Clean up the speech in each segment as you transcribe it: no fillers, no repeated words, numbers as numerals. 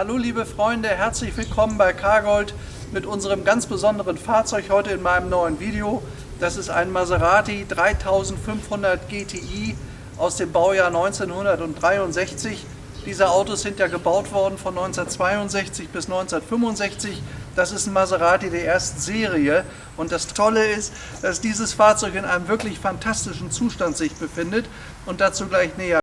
Hallo liebe Freunde, herzlich willkommen bei Cargold mit unserem ganz besonderen Fahrzeug heute in meinem neuen Video. Das ist ein Maserati 3500 GTI aus dem Baujahr 1963. Diese Autos sind ja gebaut worden von 1962 bis 1965. Das ist ein Maserati der ersten Serie und das Tolle ist, dass dieses Fahrzeug in einem wirklich fantastischen Zustand sich befindet und dazu gleich näher.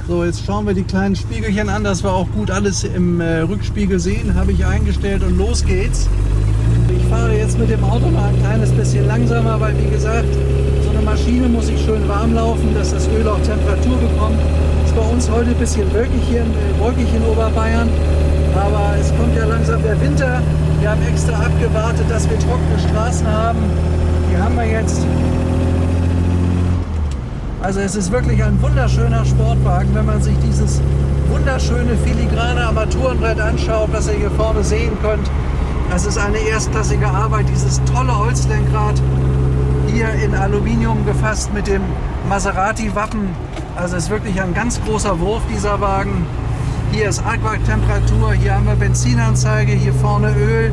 So, jetzt schauen wir die kleinen Spiegelchen an, dass wir auch gut alles im Rückspiegel sehen. Habe ich eingestellt und los geht's. Ich fahre jetzt mit dem Auto mal ein kleines bisschen langsamer, weil wie gesagt, so eine Maschine muss sich schön warm laufen, dass das Öl auch Temperatur bekommt. Ist bei uns heute ein bisschen wolkig in Oberbayern, aber es kommt ja langsam der Winter. Wir haben extra abgewartet, dass wir trockene Straßen haben. Die haben wir jetzt. Also es ist wirklich ein wunderschöner Sportwagen, wenn man sich dieses wunderschöne filigrane Armaturenbrett anschaut, was ihr hier vorne sehen könnt. Es ist eine erstklassige Arbeit, dieses tolle Holzlenkrad hier in Aluminium gefasst mit dem Maserati-Wappen. Also es ist wirklich ein ganz großer Wurf, dieser Wagen. Hier ist Aquatemperatur, hier haben wir Benzinanzeige, hier vorne Öl.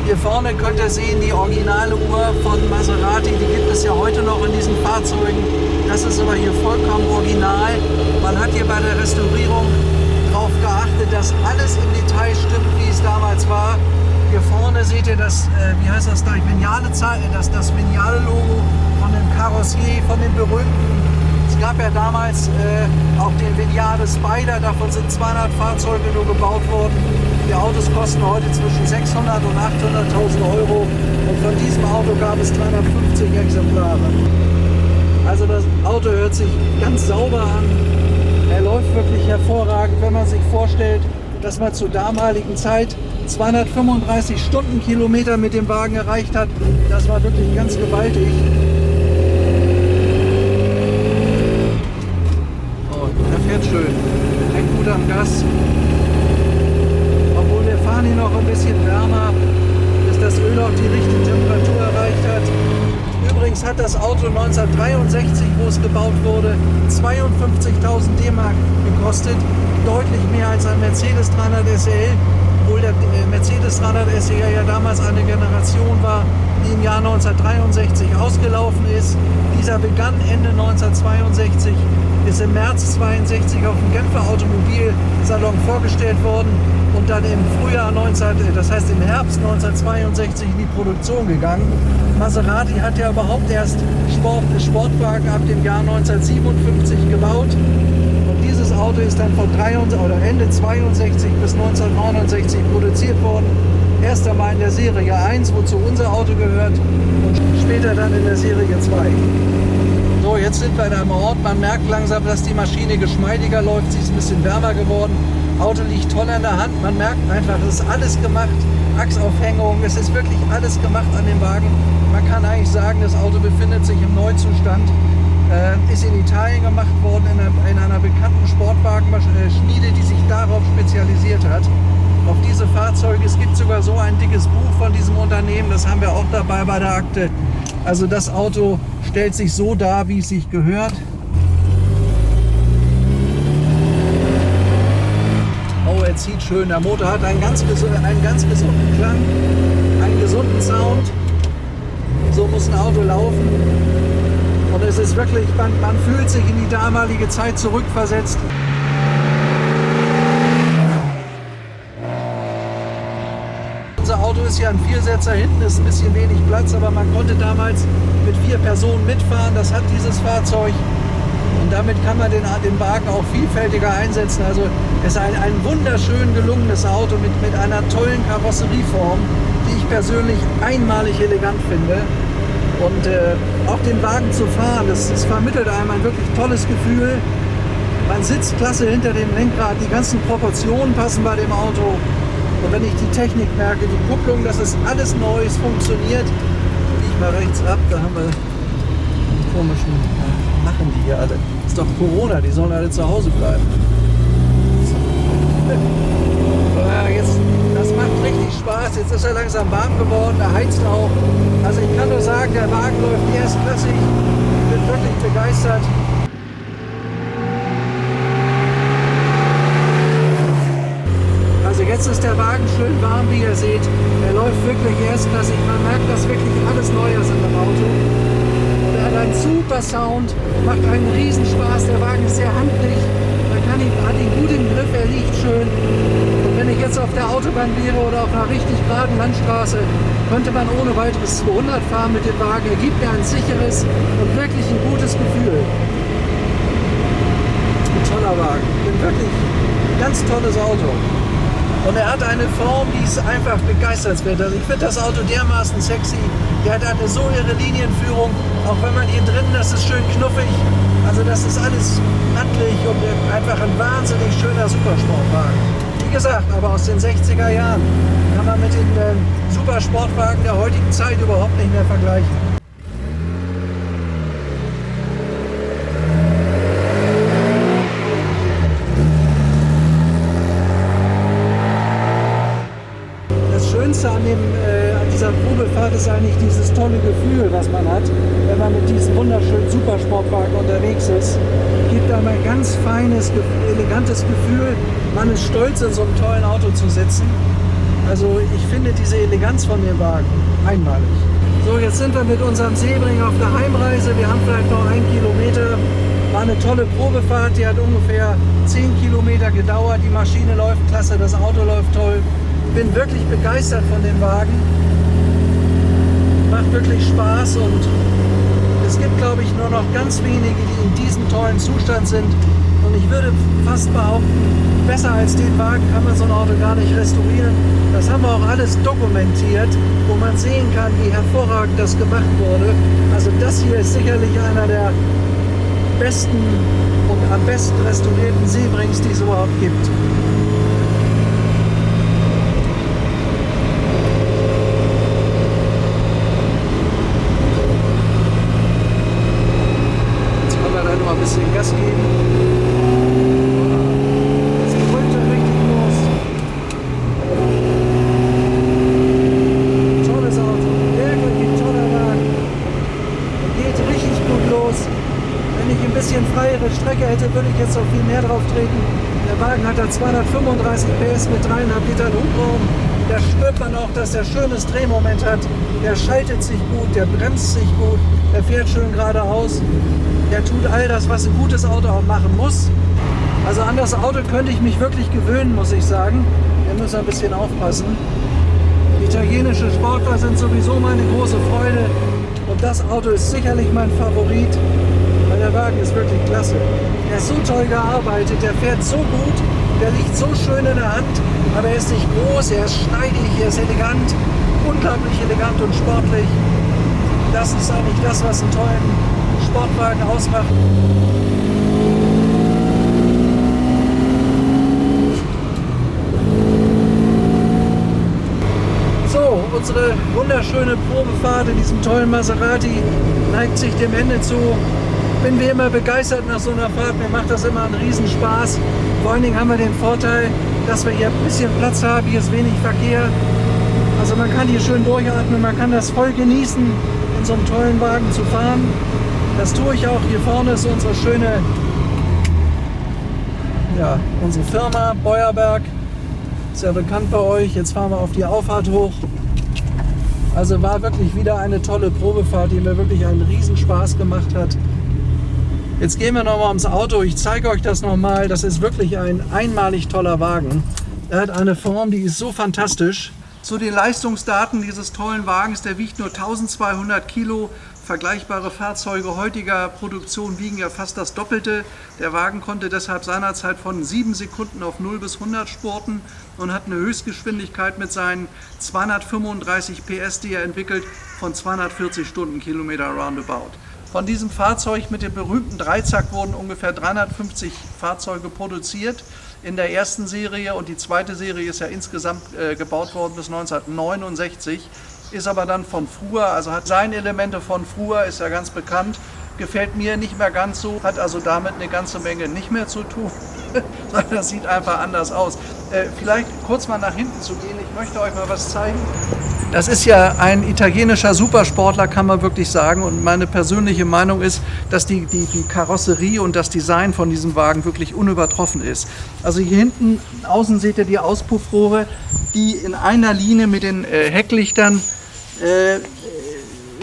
Hier vorne könnt ihr sehen, die originale Uhr von Maserati, die gibt es ja heute noch in diesen Fahrzeugen. Das ist aber hier vollkommen original. Man hat hier bei der Restaurierung darauf geachtet, dass alles im Detail stimmt, wie es damals war. Hier vorne seht ihr das, wie heißt das gleich, das Vignale-Logo von dem Karossier, von den berühmten. Es gab ja damals auch den Vignale Spider, davon sind 200 Fahrzeuge nur gebaut worden. Die Autos kosten heute zwischen 600.000 und 800.000 Euro und von diesem Auto gab es 350 Exemplare. Also das Auto hört sich ganz sauber an, er läuft wirklich hervorragend, wenn man sich vorstellt, dass man zur damaligen Zeit 235 Stundenkilometer mit dem Wagen erreicht hat. Das war wirklich ganz gewaltig. Oh, er fährt schön, hängt gut am Gas. Obwohl wir fahren hier noch ein bisschen wärmer, bis das Öl auch die richtige Temperatur erreicht hat. Übrigens hat das Auto 1963, wo es gebaut wurde, 52.000 D-Mark gekostet. Deutlich mehr als ein Mercedes 300 SL, obwohl der Mercedes 300 SL ja damals eine Generation war, die im Jahr 1963 ausgelaufen ist. Dieser begann Ende 1962, ist im März 1962 auf dem Genfer Automobilsalon vorgestellt worden und dann im Herbst 1962 in die Produktion gegangen. Maserati hat ja überhaupt erst Sportwagen ab dem Jahr 1957 gebaut und dieses Auto ist dann von Ende 62 bis 1969 produziert worden. Erst einmal in der Serie 1, wozu unser Auto gehört, und später dann in der Serie 2. So, jetzt sind wir in einem Ort, man merkt langsam, dass die Maschine geschmeidiger läuft, sie ist ein bisschen wärmer geworden. Auto liegt toll in der Hand, man merkt einfach, es ist alles gemacht, Achsaufhängung, es ist wirklich alles gemacht an dem Wagen. Man kann eigentlich sagen, das Auto befindet sich im Neuzustand, ist in Italien gemacht worden, in einer bekannten Sportwagenschmiede, die sich darauf spezialisiert hat. Auf diese Fahrzeuge, es gibt sogar so ein dickes Buch von diesem Unternehmen, das haben wir auch dabei bei der Akte. Also das Auto stellt sich so dar, wie es sich gehört. Oh, er zieht schön. Der Motor hat einen ganz gesunden Klang, einen gesunden Sound. So muss ein Auto laufen. Und es ist wirklich, man fühlt sich in die damalige Zeit zurückversetzt. Unser Auto ist ja ein Viersitzer, hinten ist ein bisschen wenig Platz, aber man konnte damals mit 4 Personen mitfahren. Das hat dieses Fahrzeug. Und damit kann man den Wagen auch vielfältiger einsetzen. Also es ist ein wunderschön gelungenes Auto mit einer tollen Karosserieform, die ich persönlich einmalig elegant finde. Und auch den Wagen zu fahren, das vermittelt einem ein wirklich tolles Gefühl. Man sitzt klasse hinter dem Lenkrad, die ganzen Proportionen passen bei dem Auto. Und wenn ich die Technik merke, die Kupplung, das ist alles neu, es funktioniert. Wie ich mal rechts ab, da haben wir komischen, machen die hier alle. Ist doch Corona, die sollen alle zu Hause bleiben. Ja, jetzt, das macht richtig Spaß. Jetzt ist er langsam warm geworden, er heizt auch. Also ich kann nur sagen, der Wagen läuft erstklassig. Ich bin wirklich begeistert. Also jetzt ist der Wagen schön warm, wie ihr seht. Er läuft wirklich erstklassig. Man merkt, dass wirklich alles neu ist in dem Auto. Und er hat einen super Sound, macht einen Riesenspaß. Der Wagen ist sehr handlich. Man hat ihn gut im Griff, er liegt schön. Und wenn ich jetzt auf der Autobahn wäre oder auf einer richtig geraden Landstraße, könnte man ohne weiteres 200 fahren mit dem Wagen. Er gibt mir ein sicheres und wirklich ein gutes Gefühl. Ein toller Wagen. Wirklich ein ganz tolles Auto. Und er hat eine Form, die ist einfach begeisternswert. Also ich finde das Auto dermaßen sexy. Der hat eine so irre Linienführung. Auch wenn man hier drin, das ist schön knuffig. Also das ist alles handlich und einfach ein wahnsinnig schöner Supersportwagen. Wie gesagt, aber aus den 60er Jahren kann man mit den Supersportwagen der heutigen Zeit überhaupt nicht mehr vergleichen. Das Schönste an dieser Probefahrt ist eigentlich dieses tolle Gefühl, was man hat, wenn man mit diesem wunderschönen Supersportwagen unterwegs ist. Gibt einem ein ganz feines, elegantes Gefühl. Man ist stolz, in so einem tollen Auto zu sitzen. Also ich finde diese Eleganz von dem Wagen einmalig. So, jetzt sind wir mit unserem Sebring auf der Heimreise. Wir haben vielleicht noch 1 Kilometer. War eine tolle Probefahrt, die hat ungefähr 10 Kilometer gedauert. Die Maschine läuft klasse, das Auto läuft toll. Bin wirklich begeistert von dem Wagen. Macht wirklich Spaß und es gibt, glaube ich, nur noch ganz wenige, die in diesem tollen Zustand sind. Und ich würde fast behaupten, besser als den Wagen kann man so ein Auto gar nicht restaurieren. Das haben wir auch alles dokumentiert, wo man sehen kann, wie hervorragend das gemacht wurde. Also das hier ist sicherlich einer der besten und am besten restaurierten Sebrings, die es überhaupt gibt. Ein bisschen Gas geben. Jetzt brüllt er richtig los. Tolles Auto, wirklich ein toller Wagen. Er geht richtig gut los. Wenn ich ein bisschen freiere Strecke hätte, würde ich jetzt noch viel mehr drauf treten. Der Wagen hat da 235 PS mit 3,5 Litern Hubraum. Da spürt man auch, dass er schönes Drehmoment hat. Der schaltet sich gut, der bremst sich gut, der fährt schön geradeaus. Der tut all das, was ein gutes Auto auch machen muss. Also an das Auto könnte ich mich wirklich gewöhnen, muss ich sagen. Wir müssen ein bisschen aufpassen. Italienische Sportler sind sowieso meine große Freude. Und das Auto ist sicherlich mein Favorit, weil der Wagen ist wirklich klasse. Er ist so toll gearbeitet, der fährt so gut, der liegt so schön in der Hand. Aber er ist nicht groß, er ist schneidig, er ist elegant, unglaublich elegant und sportlich. Das ist eigentlich das, was einen tollen Sportwagen ausmacht. So, unsere wunderschöne Probefahrt in diesem tollen Maserati neigt sich dem Ende zu. Bin wie immer begeistert nach so einer Fahrt, mir macht das immer einen Riesenspaß. Vor allen Dingen haben wir den Vorteil, dass wir hier ein bisschen Platz haben, hier ist wenig Verkehr. Also man kann hier schön durchatmen, man kann das voll genießen, in so einem tollen Wagen zu fahren. Das tue ich auch. Hier vorne ist unsere schöne, ja, unsere Firma Beuerberg. Ist ja bekannt bei euch. Jetzt fahren wir auf die Auffahrt hoch. Also war wirklich wieder eine tolle Probefahrt, die mir wirklich einen Riesenspaß gemacht hat. Jetzt gehen wir nochmal ums Auto. Ich zeige euch das nochmal. Das ist wirklich ein einmalig toller Wagen. Er hat eine Form, die ist so fantastisch. Zu den Leistungsdaten dieses tollen Wagens, der wiegt nur 1200 Kilo. Vergleichbare Fahrzeuge heutiger Produktion wiegen ja fast das Doppelte. Der Wagen konnte deshalb seinerzeit von 7 Sekunden auf 0 bis 100 spurten und hat eine Höchstgeschwindigkeit mit seinen 235 PS, die er entwickelt, von 240 Stundenkilometer roundabout. Von diesem Fahrzeug mit dem berühmten Dreizack wurden ungefähr 350 Fahrzeuge produziert in der ersten Serie und die zweite Serie ist ja insgesamt gebaut worden bis 1969. ist aber dann von früher, also hat Designelemente von früher, ist ja ganz bekannt. Gefällt mir nicht mehr ganz so, hat also damit eine ganze Menge nicht mehr zu tun, sondern das sieht einfach anders aus. Vielleicht kurz mal nach hinten zu gehen, ich möchte euch mal was zeigen. Das ist ja ein italienischer Supersportler, kann man wirklich sagen, und meine persönliche Meinung ist, dass die Karosserie und das Design von diesem Wagen wirklich unübertroffen ist. Also hier hinten außen seht ihr die Auspuffrohre, die in einer Linie mit den Hecklichtern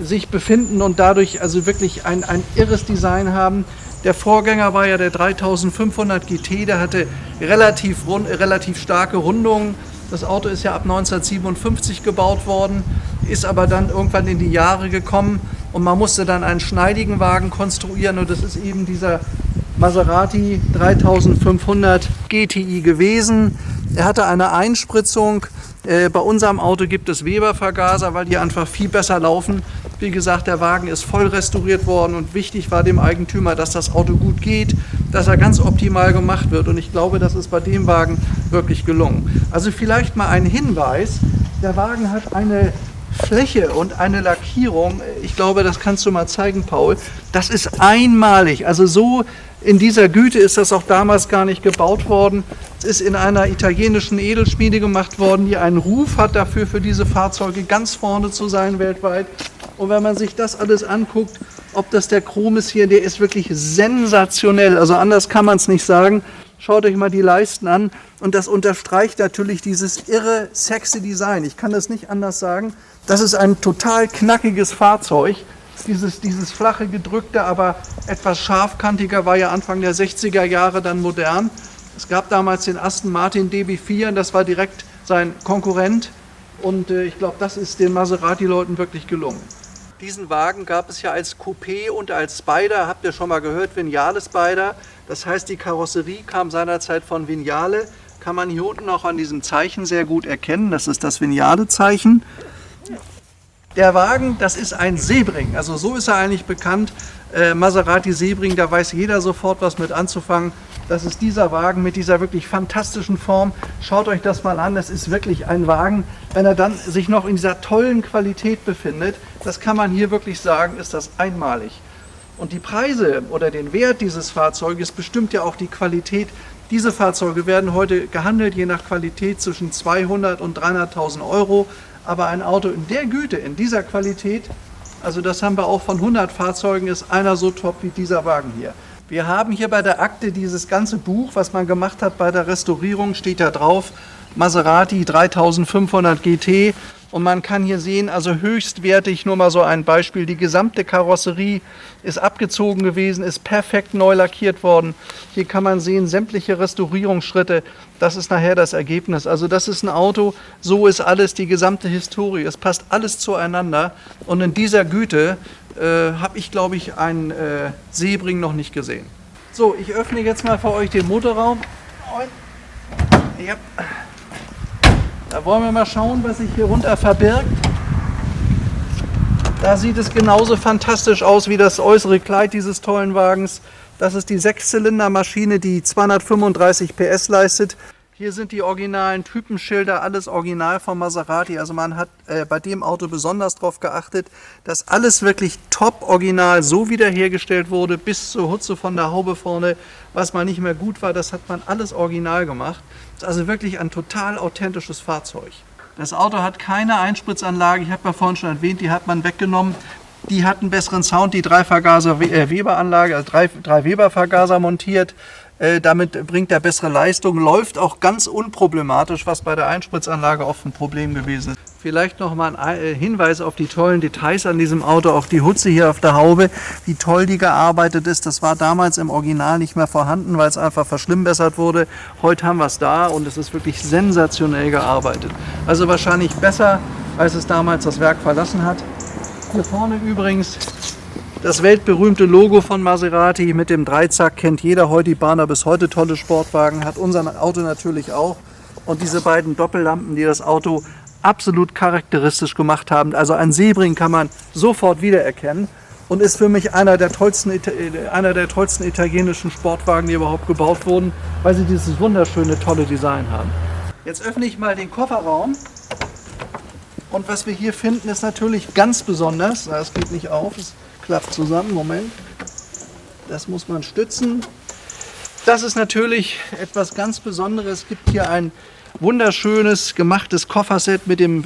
sich befinden und dadurch also wirklich ein irres Design haben. Der Vorgänger war ja der 3500 GT, der hatte relativ starke Rundungen. Das Auto ist ja ab 1957 gebaut worden, ist aber dann irgendwann in die Jahre gekommen und man musste dann einen schneidigen Wagen konstruieren und das ist eben dieser Maserati 3500 GTI gewesen. Er hatte eine Einspritzung. Bei unserem Auto gibt es Weber-Vergaser, weil die einfach viel besser laufen. Wie gesagt, der Wagen ist voll restauriert worden und wichtig war dem Eigentümer, dass das Auto gut geht, dass er ganz optimal gemacht wird. Und ich glaube, das ist bei dem Wagen wirklich gelungen. Also vielleicht mal ein Hinweis, der Wagen hat eine Fläche und eine Lackierung, ich glaube, das kannst du mal zeigen, Paul, das ist einmalig. Also so in dieser Güte ist das auch damals gar nicht gebaut worden. Es ist in einer italienischen Edelschmiede gemacht worden, die einen Ruf hat dafür, für diese Fahrzeuge ganz vorne zu sein weltweit. Und wenn man sich das alles anguckt, ob das der Chrom ist hier, der ist wirklich sensationell. Also anders kann man es nicht sagen. Schaut euch mal die Leisten an und das unterstreicht natürlich dieses irre, sexy Design. Ich kann das nicht anders sagen. Das ist ein total knackiges Fahrzeug. Dieses flache, gedrückte, aber etwas scharfkantiger war ja Anfang der 60er Jahre dann modern. Es gab damals den Aston Martin DB4, das war direkt sein Konkurrent. Und ich glaube, das ist den Maserati-Leuten wirklich gelungen. Diesen Wagen gab es ja als Coupé und als Spider, habt ihr schon mal gehört, Vignale Spider. Das heißt, die Karosserie kam seinerzeit von Vignale. Kann man hier unten auch an diesem Zeichen sehr gut erkennen. Das ist das Vignale-Zeichen. Der Wagen, das ist ein Sebring, also so ist er eigentlich bekannt. Maserati Sebring, da weiß jeder sofort was mit anzufangen. Das ist dieser Wagen mit dieser wirklich fantastischen Form. Schaut euch das mal an, das ist wirklich ein Wagen, wenn er dann sich noch in dieser tollen Qualität befindet, das kann man hier wirklich sagen, ist das einmalig. Und die Preise oder den Wert dieses Fahrzeuges bestimmt ja auch die Qualität. Diese Fahrzeuge werden heute gehandelt, je nach Qualität, zwischen 200.000 und 300.000 Euro. Aber ein Auto in der Güte, in dieser Qualität, also das haben wir auch von 100 Fahrzeugen, ist einer so top wie dieser Wagen hier. Wir haben hier bei der Akte dieses ganze Buch, was man gemacht hat bei der Restaurierung, steht da drauf, Maserati 3500 GT. Und man kann hier sehen, also höchstwertig, nur mal so ein Beispiel, die gesamte Karosserie ist abgezogen gewesen, ist perfekt neu lackiert worden. Hier kann man sehen, sämtliche Restaurierungsschritte, das ist nachher das Ergebnis. Also das ist ein Auto, so ist alles, die gesamte Historie, es passt alles zueinander. Und in dieser Güte habe ich, glaube ich, einen Sebring noch nicht gesehen. So, ich öffne jetzt mal für euch den Motorraum. Ja. Da wollen wir mal schauen, was sich hier runter verbirgt. Da sieht es genauso fantastisch aus wie das äußere Kleid dieses tollen Wagens. Das ist die 6-Zylinder-Maschine, die 235 PS leistet. Hier sind die originalen Typenschilder, alles original von Maserati. Also man hat bei dem Auto besonders darauf geachtet, dass alles wirklich top original so wiederhergestellt wurde, bis zur Hutze von der Haube vorne. Was mal nicht mehr gut war, das hat man alles original gemacht. Das ist also wirklich ein total authentisches Fahrzeug. Das Auto hat keine Einspritzanlage, ich habe ja vorhin schon erwähnt, die hat man weggenommen. Die hat einen besseren Sound, die Weber-Anlage, also drei Weber-Vergaser montiert. Damit bringt er bessere Leistung, läuft auch ganz unproblematisch, was bei der Einspritzanlage oft ein Problem gewesen ist. Vielleicht noch mal ein Hinweis auf die tollen Details an diesem Auto, auch die Hutze hier auf der Haube, wie toll die gearbeitet ist. Das war damals im Original nicht mehr vorhanden, weil es einfach verschlimmbessert wurde. Heute haben wir es da und es ist wirklich sensationell gearbeitet. Also wahrscheinlich besser, als es damals das Werk verlassen hat. Hier vorne übrigens das weltberühmte Logo von Maserati mit dem Dreizack, kennt jeder heute, die Bahner bis heute tolle Sportwagen, hat unser Auto natürlich auch. Und diese beiden Doppellampen, die das Auto absolut charakteristisch gemacht haben. Also ein Sebring kann man sofort wiedererkennen und ist für mich einer der tollsten italienischen Sportwagen, die überhaupt gebaut wurden, weil sie dieses wunderschöne, tolle Design haben. Jetzt öffne ich mal den Kofferraum. Und was wir hier finden, ist natürlich ganz besonders. Das geht nicht auf, es klappt zusammen. Moment. Das muss man stützen. Das ist natürlich etwas ganz Besonderes. Es gibt hier ein wunderschönes gemachtes Kofferset mit dem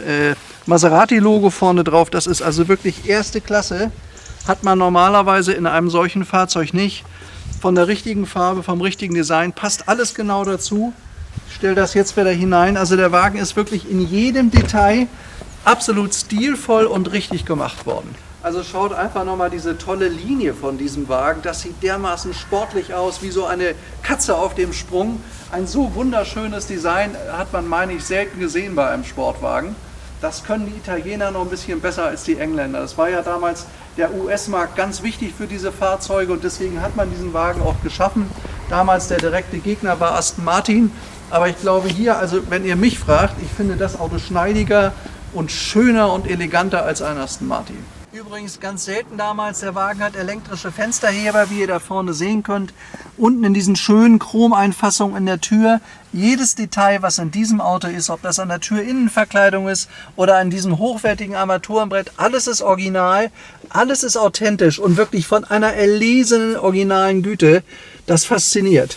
Maserati-Logo vorne drauf. Das ist also wirklich erste Klasse. Hat man normalerweise in einem solchen Fahrzeug nicht. Von der richtigen Farbe, vom richtigen Design, passt alles genau dazu. Ich stelle das jetzt wieder hinein. Also der Wagen ist wirklich in jedem Detail absolut stilvoll und richtig gemacht worden. Also schaut einfach nochmal diese tolle Linie von diesem Wagen. Das sieht dermaßen sportlich aus, wie so eine Katze auf dem Sprung. Ein so wunderschönes Design hat man, meine ich, selten gesehen bei einem Sportwagen. Das können die Italiener noch ein bisschen besser als die Engländer. Das war ja damals der US-Markt ganz wichtig für diese Fahrzeuge und deswegen hat man diesen Wagen auch geschaffen. Damals der direkte Gegner war Aston Martin. Aber ich glaube hier, also wenn ihr mich fragt, ich finde das Auto schneidiger und schöner und eleganter als ein Aston Martin. Übrigens ganz selten damals, der Wagen hat elektrische Fensterheber, wie ihr da vorne sehen könnt. Unten in diesen schönen Chromeinfassungen in der Tür. Jedes Detail, was in diesem Auto ist, ob das an der Türinnenverkleidung ist oder an diesem hochwertigen Armaturenbrett, alles ist original, alles ist authentisch und wirklich von einer erlesenen, originalen Güte. Das fasziniert.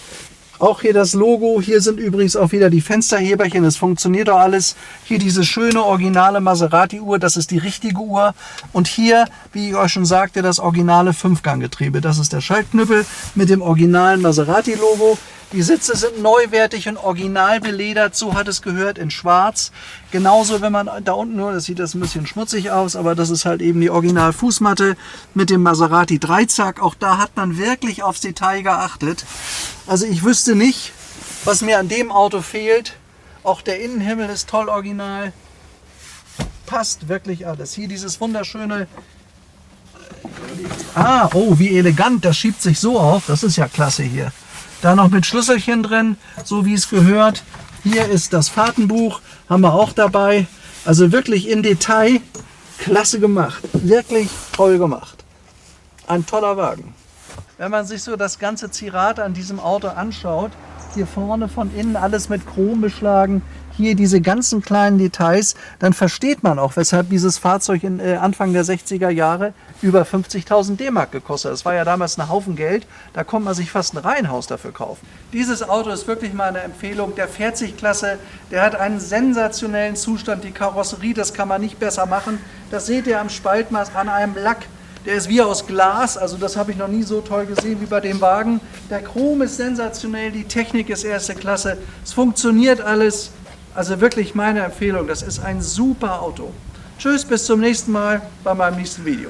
Auch hier das Logo, hier sind übrigens auch wieder die Fensterheberchen, das funktioniert doch alles. Hier diese schöne originale Maserati-Uhr, das ist die richtige Uhr. Und hier, wie ich euch schon sagte, das originale Fünfganggetriebe. Das ist der Schaltknüppel mit dem originalen Maserati-Logo. Die Sitze sind neuwertig und original beledert, so hat es gehört, in schwarz. Genauso, wenn man da unten nur, das sieht das ein bisschen schmutzig aus, aber das ist halt eben die Original-Fußmatte mit dem Maserati Dreizack. Auch da hat man wirklich aufs Detail geachtet. Also ich wüsste nicht, was mir an dem Auto fehlt. Auch der Innenhimmel ist toll original. Passt wirklich alles. Hier dieses wunderschöne... oh, wie elegant, das schiebt sich so auf. Das ist ja klasse hier. Da noch mit Schlüsselchen drin, so wie es gehört. Hier ist das Fahrtenbuch, haben wir auch dabei. Also wirklich in Detail, klasse gemacht. Wirklich toll gemacht. Ein toller Wagen. Wenn man sich so das ganze Zierat an diesem Auto anschaut, hier vorne von innen alles mit Chrom beschlagen, hier diese ganzen kleinen Details, dann versteht man auch, weshalb dieses Fahrzeug Anfang der 60er Jahre über 50.000 D-Mark gekostet hat. Das war ja damals ein Haufen Geld, da konnte man sich fast ein Reihenhaus dafür kaufen. Dieses Auto ist wirklich mal eine Empfehlung, der fährt sich klasse, der hat einen sensationellen Zustand, die Karosserie, das kann man nicht besser machen. Das seht ihr am Spaltmaß an einem Lack. Der ist wie aus Glas, also das habe ich noch nie so toll gesehen wie bei dem Wagen. Der Chrom ist sensationell, die Technik ist erste Klasse, es funktioniert alles. Also wirklich meine Empfehlung, das ist ein super Auto. Tschüss, bis zum nächsten Mal bei meinem nächsten Video.